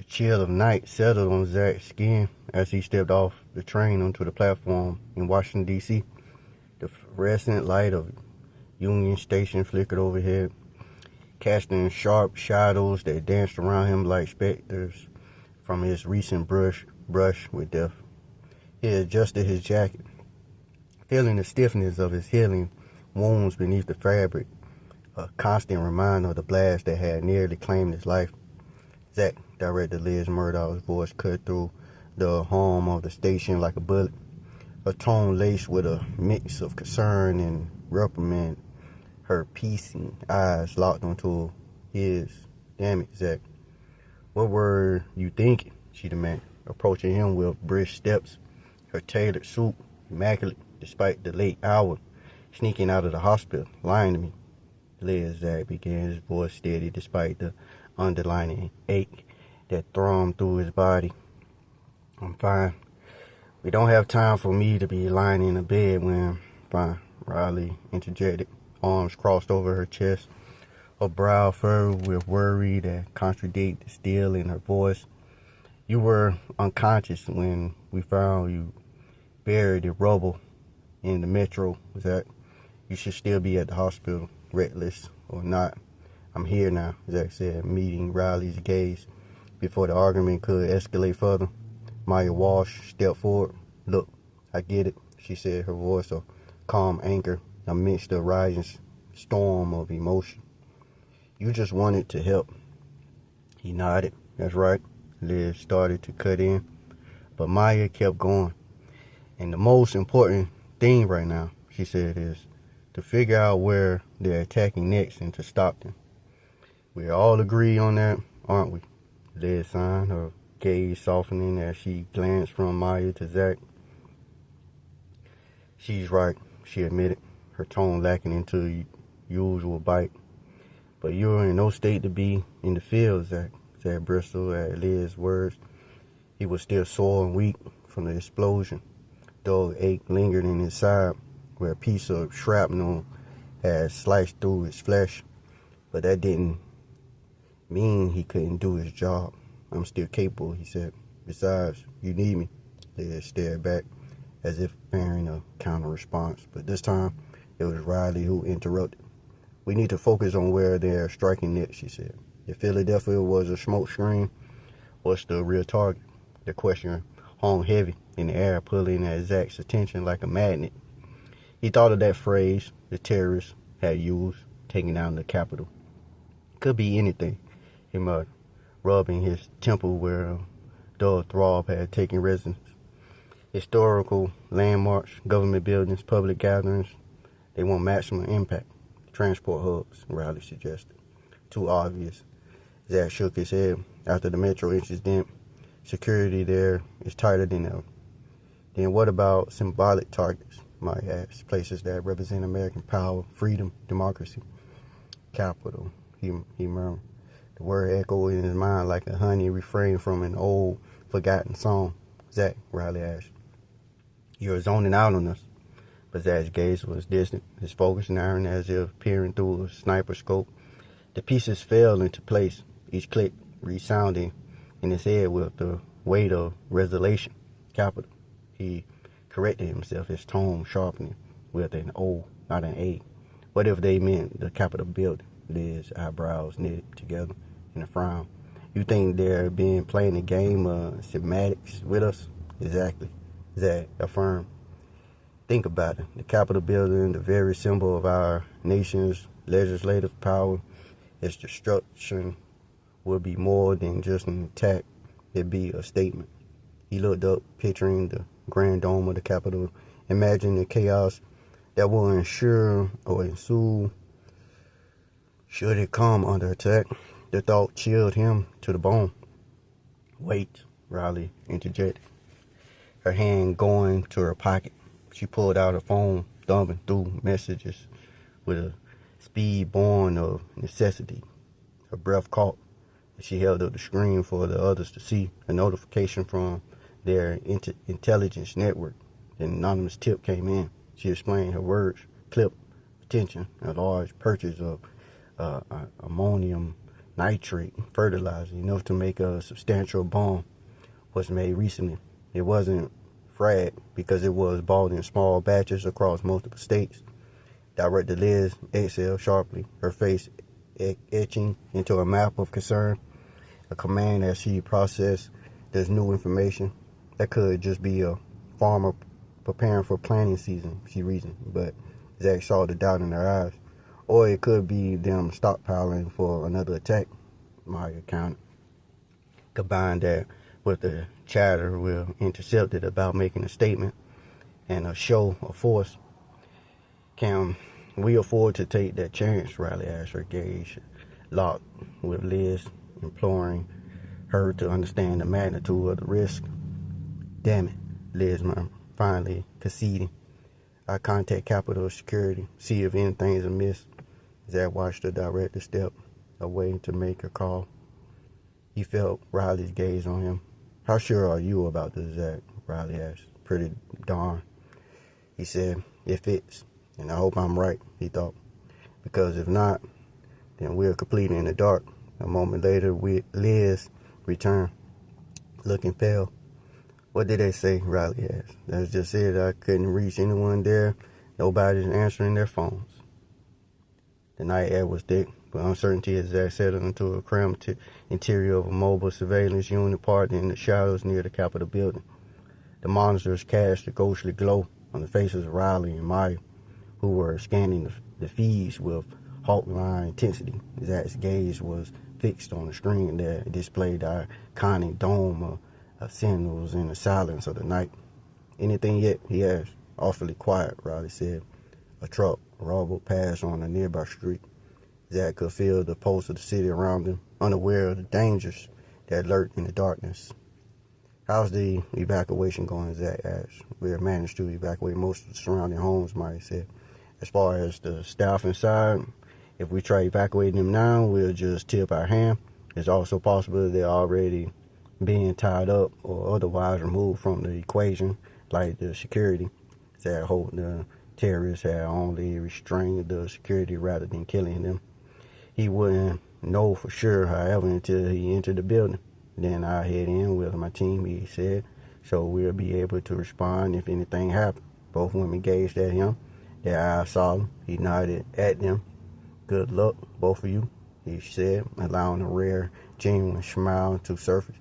The chill of night settled on Zach's skin as he stepped off the train onto the platform in Washington, D.C. The fluorescent light of Union Station flickered overhead, casting sharp shadows that danced around him like specters from his recent brush with death. He adjusted his jacket, feeling the stiffness of his healing wounds beneath the fabric, a constant reminder of the blast that had nearly claimed his life. Zach, Director Liz Murdoch's voice cut through the hum of the station like a bullet, a tone laced with a mix of concern and reprimand. Her piercing eyes locked onto his. Damn it, Zach. What were you thinking? She demanded, approaching him with brisk steps, her tailored suit immaculate despite the late hour, sneaking out of the hospital, lying to me. Liz, Zach began, his voice steady despite the underlying ache that thrummed through his body. I'm fine. We don't have time for me to be lying in a bed when... Fine, Riley interjected, arms crossed over her chest, her brow furrowed with worry that contradicted the steel in her voice. You were unconscious when we found you buried in rubble in the metro, Zach. You should still be at the hospital, reckless or not. I'm here now, Zach said, meeting Riley's gaze before the argument could escalate further. Maya Walsh stepped forward. Look, I get it, she said, her voice a calm anchor amidst the rising storm of emotion. You just wanted to help. He nodded. That's right. Liz started to cut in, but Maya kept going. And the most important thing right now, she said, is to figure out where they're attacking next and to stop them. We all agree on that, aren't we? Liz sighed, her gaze softening as she glanced from Maya to Zach. She's right, she admitted, her tone lacking into usual bite. But you're in no state to be in the field, Zach, said Bristol at Liz's words. He was still sore and weak from the explosion. Dull ache lingered in his side, where a piece of shrapnel had sliced through his flesh. But that didn't mean he couldn't do his job. I'm still capable, he said. Besides, you need me. Liz stared back, as if preparing a counter-response. But this time, it was Riley who interrupted. We need to focus on where they're striking next, she said. If Philadelphia was a smoke screen, what's the real target? The question hung heavy in the air, pulling at Zach's attention like a magnet. He thought of that phrase the terrorists had used, taking down the Capitol. Could be anything, he muttered, rubbing his temple where a dull throb had taken residence. Historical landmarks, government buildings, public gatherings, they want maximum impact. Transport hubs, Riley suggested. Too obvious. Zach shook his head. After the metro incident, security there is tighter than ever. Then what about symbolic targets, Maya asked, places that represent American power, freedom, democracy? Capital, he murmured. The word echoed in his mind like a honey refrain from an old, forgotten song. Zach, Riley asked. You're zoning out on us. But Zach's gaze was distant, his focus narrowing as if peering through a sniper scope. The pieces fell into place, each click resounding in his head with the weight of resolution. Capital. He corrected himself, his tone sharpening with an O, not an A. What if they meant the Capitol building? Liz's eyebrows knitted together in a frown. You think they're playing a game of semantics with us? Exactly, Zach affirmed. Think about it. The Capitol building, the very symbol of our nation's legislative power, its destruction would be more than just an attack. It'd be a statement. He looked up, picturing the grand dome of the Capitol, imagining the chaos that will ensue should it come under attack. The thought chilled him to the bone. Wait, Riley interjected, her hand going to her pocket. She pulled out her phone, thumbing through messages with a speed born of necessity. Her breath caught, and she held up the screen for the others to see. A notification from their intelligence network. An anonymous tip came in. She explained her words, clip, attention, a large purchase of ammonium nitrate fertilizer, enough to make a substantial bomb, was made recently. It wasn't frag because it was bought in small batches across multiple states. Director Liz exhaled sharply, her face etching into a map of concern, a command as she processed this new information. That could just be a farmer preparing for planting season, she reasoned, but Zach saw the doubt in her eyes. Or it could be them stockpiling for another attack, Maya counted. Combine that with the chatter we intercepted about making a statement and a show of force. Can we afford to take that chance? Riley asked, her gaze locked with Liz, imploring her to understand the magnitude of the risk. Damn it, Liz finally conceding. I contact Capitol Security, see if anything's amiss. Zach watched the director step away to make a call. He felt Riley's gaze on him. How sure are you about this, Zach? Riley asked. Pretty darn. He said, it fits. And I hope I'm right, he thought. Because if not, then we're completely in the dark. A moment later, Liz returned, looking pale. What did they say? Riley asked. That's just it. I couldn't reach anyone there. Nobody's answering their phones. The night air was thick, but uncertainty as Zach settled into a cramped interior of a mobile surveillance unit parked in the shadows near the Capitol building. The monitors cast a ghostly glow on the faces of Riley and Maya, who were scanning the feeds with hawk-line intensity. Zach's gaze was fixed on the screen that displayed the iconic dome of sentinels in the silence of the night. Anything yet? He asked. Awfully quiet, Riley said. A truck rumbled past on a nearby street. Zach could feel the pulse of the city around him, unaware of the dangers that lurked in the darkness. How's the evacuation going? Zach asked. We have managed to evacuate most of the surrounding homes, Maya said. As far as the staff inside, if we try evacuating them now, we'll just tip our hand. It's also possible they're already being tied up or otherwise removed from the equation, like the security. Zach hoped the terrorists had only restrained the security rather than killing them. He wouldn't know for sure, however, until he entered the building. Then I'll head in with my team, he said, so we'll be able to respond if anything happened. Both women gazed at him, their eyes solemn. He nodded at them. Good luck, both of you, he said, allowing a rare, genuine smile to surface,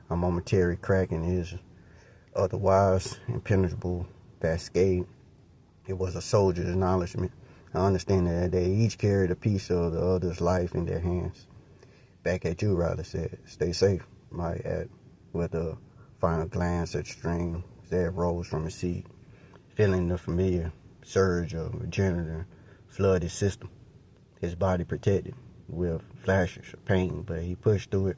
a momentary crack in his otherwise impenetrable facade. It was a soldier's acknowledgement, an understanding that they each carried a piece of the other's life in their hands. Back at you, Riley said. Stay safe, Maya added, with a final glance at the stream. Zach rose from his seat, feeling the familiar surge of adrenaline flood his system. His body protected with flashes of pain, but he pushed through it,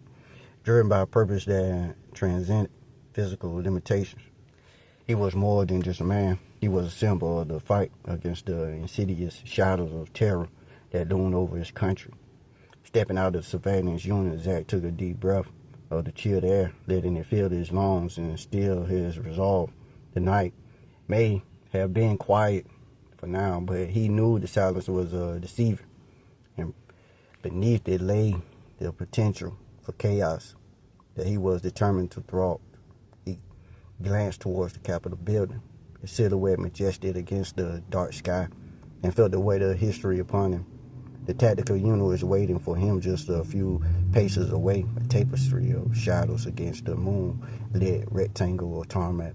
driven by a purpose that transcended physical limitations. He was more than just a man. He was a symbol of the fight against the insidious shadows of terror that loomed over his country. Stepping out of the surveillance unit, Zach took a deep breath of the chilled air, letting it fill his lungs and still his resolve. The night may have been quiet for now, but he knew the silence was deceiving, and beneath it lay the potential for chaos that he was determined to thwart. He glanced towards the Capitol building, its silhouette majestic against the dark sky, and felt the weight of history upon him. The tactical unit was waiting for him just a few paces away, a tapestry of shadows against the moon-lit rectangle of tarmac.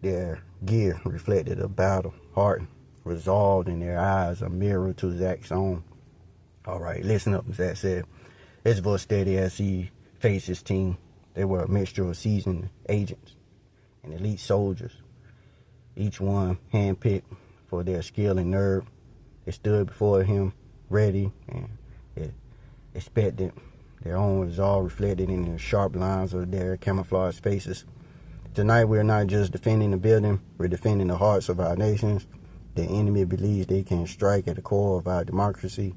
Their gear reflected a battle, heart resolved in their eyes, a mirror to Zach's own. All right, listen up, Zach said, his voice steady as he faced his team. They were a mixture of seasoned agents and elite soldiers, each one handpicked for their skill and nerve. They stood before him, ready and expectant, their own resolve reflected in the sharp lines of their camouflaged faces. Tonight, we're not just defending the building, we're defending the hearts of our nations. The enemy believes they can strike at the core of our democracy,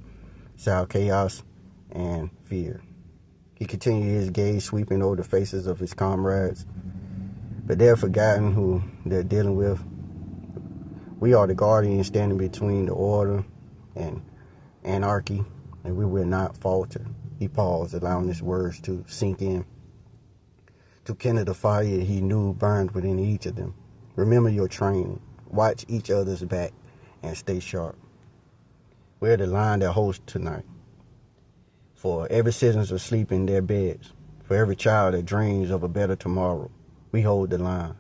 sow chaos, and fear. He continued, his gaze sweeping over the faces of his comrades, but they've forgotten who they're dealing with. We are the guardians standing between the order and anarchy, and we will not falter. He paused, allowing his words to sink in, to kindle the fire he knew burned within each of them. Remember your training. Watch each other's back and stay sharp. We're the line that holds tonight. For every citizen asleep in their beds, for every child that dreams of a better tomorrow, we hold the line.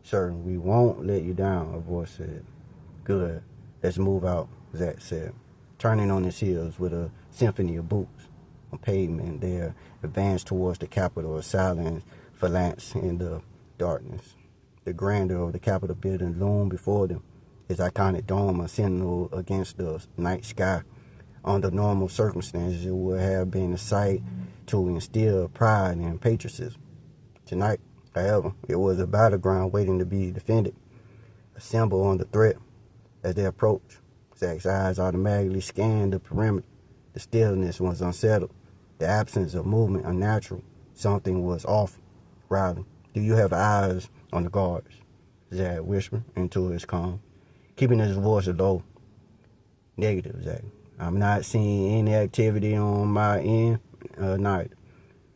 Sir, we won't let you down, a voice said. Good. Let's move out, Zach said, turning on his heels with a symphony of boots on pavement. They advanced towards the Capitol, a silent phalanx in the darkness. The grandeur of the Capitol building loomed before them, its iconic dome a sentinel against the night sky. Under normal circumstances, it would have been a sight to instill pride and patriotism. Tonight, however, it was a battleground waiting to be defended, a symbol on the threat. As they approached, Zach's eyes automatically scanned the perimeter. The stillness was unsettled, the absence of movement unnatural. Something was off. Riley, do you have eyes on the guards? Zach whispered into his calm, keeping his voice low. Negative, Zach. I'm not seeing any activity on my end, neither.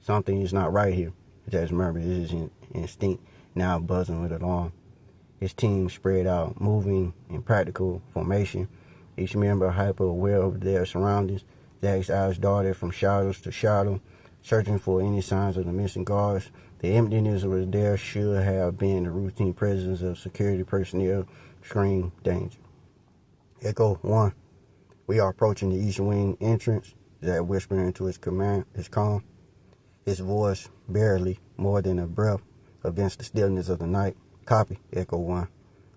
Something is not right here. Zach's murmured, his instinct now buzzing with alarm. His team spread out, moving in practical formation, each member hyper-aware of their surroundings. Zach's eyes darted from shadows to shadow, searching for any signs of the missing guards. The emptiness of there should have been the routine presence of security personnel screamed danger. Echo 1. We are approaching the East Wing entrance, Zach whispered into his comm, his voice barely more than a breath against the stillness of the night. Copy, Echo 1.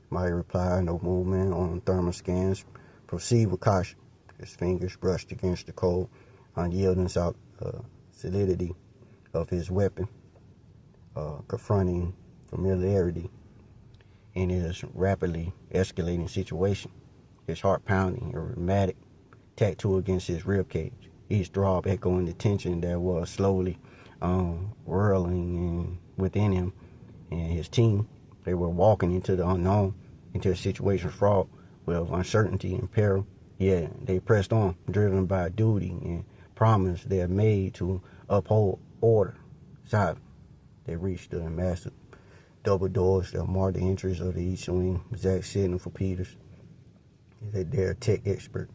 Mike replied, no movement on thermal scans. Proceed with caution. His fingers brushed against the cold, unyielding solidity of his weapon, confronting familiarity in his rapidly escalating situation. His heart pounding, a rheumatic tattoo against his ribcage. Each throb echoing the tension that was slowly whirling within him and his team. They were walking into the unknown, into a situation fraught with uncertainty and peril. Yet they pressed on, driven by duty and promise they had made to uphold order. Silent, they reached the massive double doors that marked the entrance of the East Wing. Zach signaled for Peters, their tech expert,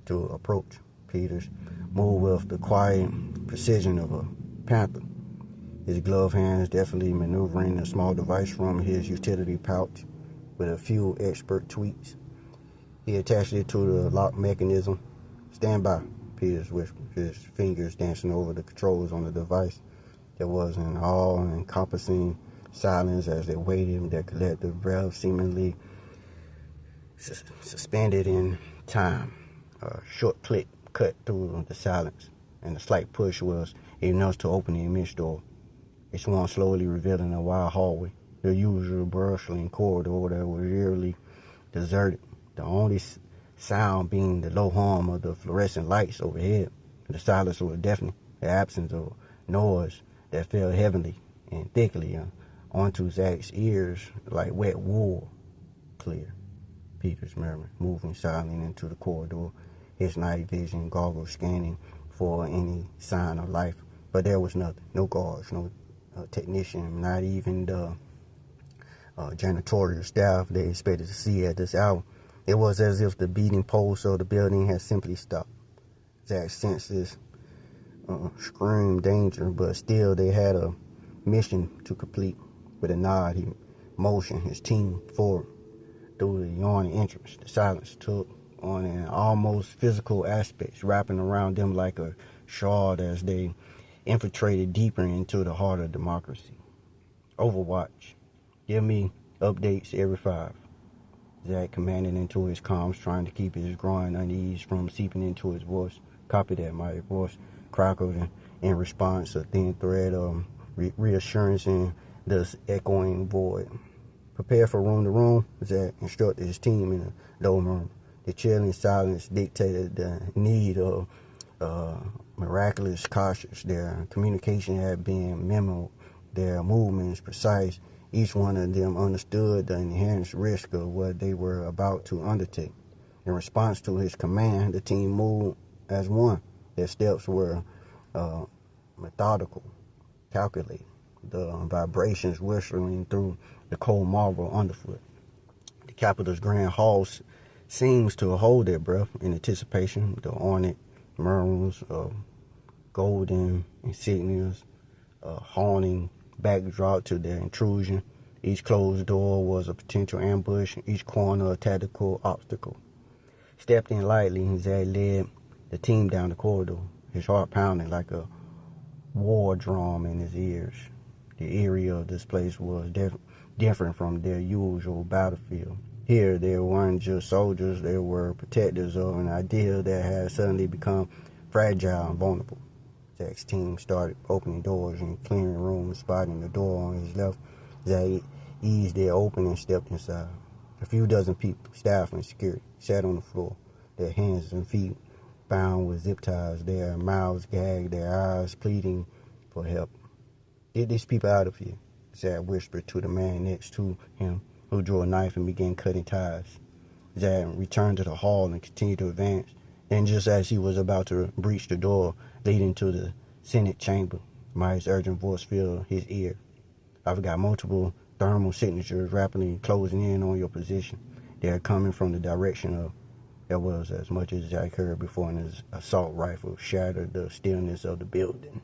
to approach. Peters moved with the quiet precision of a panther, his gloved hands deftly maneuvering a small device from his utility pouch with a few expert tweaks. He attached it to the lock mechanism. Stand by, Peters whispered, his fingers dancing over the controls on the device. There was an all-encompassing silence as they waited, their collective breath seemingly suspended in time. A short click cut through the silence, and a slight push was enough to open the immense door. It swung slowly, revealing a wide hallway, the usual bustling corridor that was eerily deserted, the only sound being the low hum of the fluorescent lights overhead. The silence was deafening, the absence of noise that fell heavily and thickly onto Zach's ears like wet wool. Clear, Peters murmured, moving silently into the corridor, his night vision goggles scanning for any sign of life. But there was nothing, no guards, no technician, not even the janitorial staff they expected to see at this hour. It was as if the beating pulse of the building had simply stopped. Zach's senses screamed danger, but still they had a mission to complete. With a nod, he motioned his team forward through the yawning entrance. The silence took on an almost physical aspect, wrapping around them like a shroud as they infiltrated deeper into the heart of democracy. Overwatch. Give me updates every 5. Zach commanded into his comms, trying to keep his growing unease from seeping into his voice. Copy that, my voice crackled in response, a thin thread of reassurance in this echoing void. Prepare for room to room, Zach instructed his team in a low murmur. The chilling silence dictated the need of miraculous caution. Their communication had been memoed, their movements precise. Each one of them understood the inherent risk of what they were about to undertake. In response to his command, the team moved as one. Their steps were methodical, calculated, the vibrations whistling through the cold marble underfoot. The Capitol's grand halls seems to hold their breath in anticipation, the ornate murmurs of golden insignias, a haunting backdrop to their intrusion. Each closed door was a potential ambush, each corner a tactical obstacle. Stepped in lightly, Zach led the team down the corridor, his heart pounding like a war drum in his ears. The area of this place was different from their usual battlefield. Here, there weren't just soldiers, they were protectors of an idea that had suddenly become fragile and vulnerable. Zach's team started opening doors and clearing rooms, spotting the door on his left. Zach eased it open and stepped inside. A few dozen people, staff and security, sat on the floor, their hands and feet bound with zip ties, their mouths gagged, their eyes pleading for help. "Get these people out of here," Zach whispered to the man next to him, who drew a knife and began cutting ties. Zach returned to the hall and continued to advance. Then, just as he was about to breach the door leading to the Senate chamber, Mike's urgent voice filled his ear. "I've got multiple thermal signatures rapidly closing in on your position. They're coming from the direction of..." There was as much as Zach heard before, and his assault rifle shattered the stillness of the building.